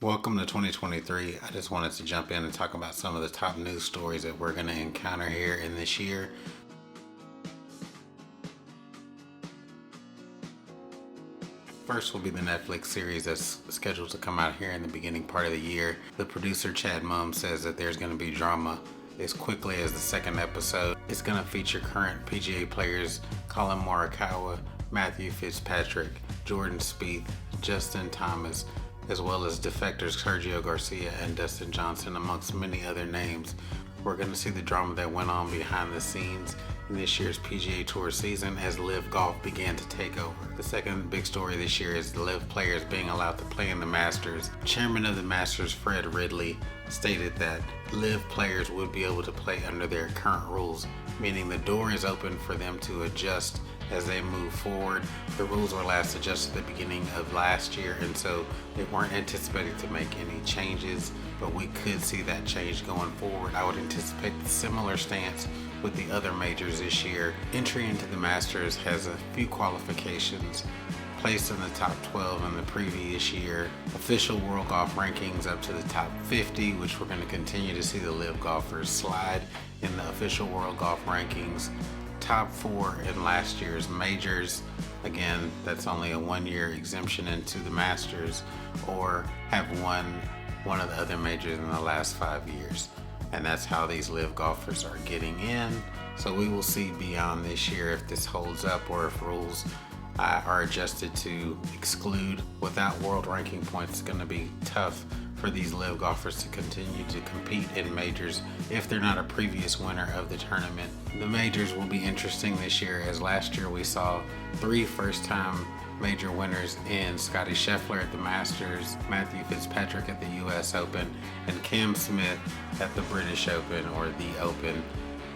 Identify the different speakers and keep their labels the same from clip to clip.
Speaker 1: Welcome to 2023. I just wanted to jump in and talk about some of the top news stories that we're going to encounter here in this year. First will be the Netflix series that's scheduled to come out here in the beginning part of the year. The producer Chad Mumm says that there's going to be drama as quickly as the second episode. It's going to feature current PGA players Colin Morikawa, Matthew Fitzpatrick, Jordan Spieth, Justin Thomas, as well as defectors Sergio Garcia and Dustin Johnson, amongst many other names. We're going to see the drama that went on behind the scenes in this year's PGA Tour season as LIV Golf began to take over. The second big story this year is the LIV players being allowed to play in the Masters. Chairman of the Masters, Fred Ridley, stated that LIV players would be able to play under their current rules, meaning the door is open for them to adjust as they move forward. The rules were last adjusted at the beginning of last year, and so they weren't anticipating to make any changes, but we could see that change going forward. I would anticipate a similar stance with the other majors this year. Entry into the Masters has a few qualifications. Placed in the top 12 in the previous year, official world golf rankings up to the top 50, which we're going to continue to see the LIV golfers slide in the official world golf rankings. Top 4 in last year's majors. Again, that's only a 1-year exemption into the Masters, or have won one of the other majors in the last 5 years. And that's how these LIV golfers are getting in. So we will see beyond this year if this holds up or if rules are adjusted to exclude. Without world ranking points, it's going to be tough for these LIV golfers to continue to compete in majors if they're not a previous winner of the tournament. The majors will be interesting this year, as last year we saw 3 first-time major winners in Scottie Scheffler at the Masters, Matthew Fitzpatrick at the US Open, and Cam Smith at the British Open, or the Open,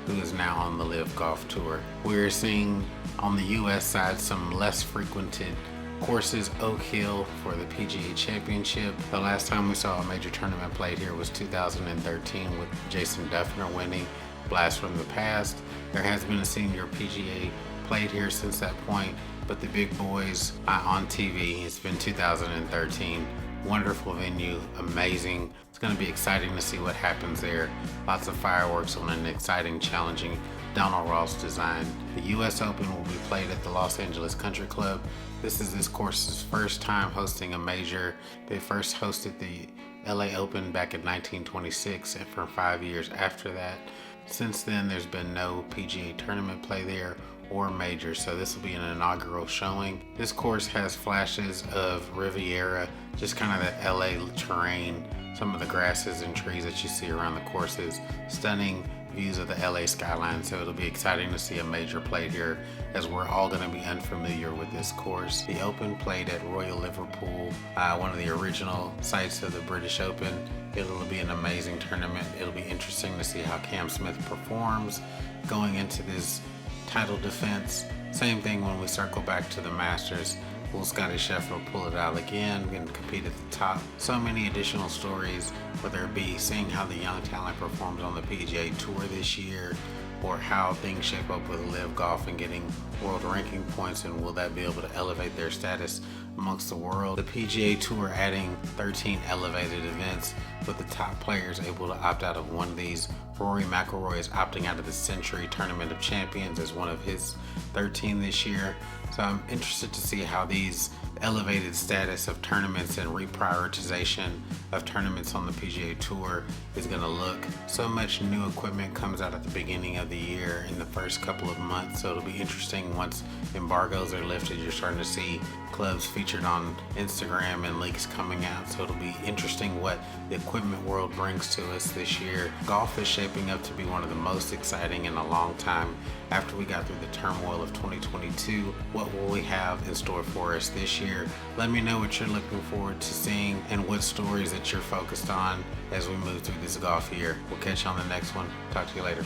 Speaker 1: who is now on the LIV Golf Tour. We're seeing on the US side some less frequented courses. Oak Hill for the PGA Championship. The last time we saw a major tournament played here was 2013 with Jason Duffner winning. Blast from the past. There has been a senior PGA played here since that point, but the big boys on TV, it's been 2013. Wonderful venue, amazing. It's going to be exciting to see what happens there. Lots of fireworks on an exciting, challenging Donald Ross design. The US Open will be played at the Los Angeles Country Club. This is this course's first time hosting a major. They first hosted the LA Open back in 1926, and for 5 years after that. Since then, there's been no PGA tournament play there or major, so this will be an inaugural showing. This course has flashes of Riviera, just kind of that LA terrain, some of the grasses and trees that you see around the courses, stunning views of the LA skyline, so it'll be exciting to see a major played here, as we're all going to be unfamiliar with this course. The Open played at Royal Liverpool, one of the original sites of the British Open. It'll be an amazing tournament. It'll be interesting to see how Cam Smith performs going into this title defense. Same thing when we circle back to the Masters. Will Scottie Scheffler pull it out again and compete at the top? So many additional stories, whether it be seeing how the young talent performs on the PGA Tour this year, or how things shape up with LIV Golf and getting world ranking points, and will that be able to elevate their status amongst the world. The PGA Tour adding 13 elevated events, with the top players able to opt out of one of these. Rory McIlroy is opting out of the Century Tournament of Champions as one of his 13 this year. So I'm interested to see how these elevated status of tournaments and reprioritization of tournaments on the PGA Tour is going to look. So much new equipment comes out at the beginning of the year in the first couple of months, so it'll be interesting once embargoes are lifted. You're starting to see clubs featured on Instagram and leaks coming out, so it'll be interesting what the equipment world brings to us this year. Golf is shaping up to be one of the most exciting in a long time. After we got through the turmoil of 2022, what will we have in store for us this year? Let me know what you're looking forward to seeing and what stories that you're focused on as we move through this golf year. We'll catch you on the next one. Talk to you later.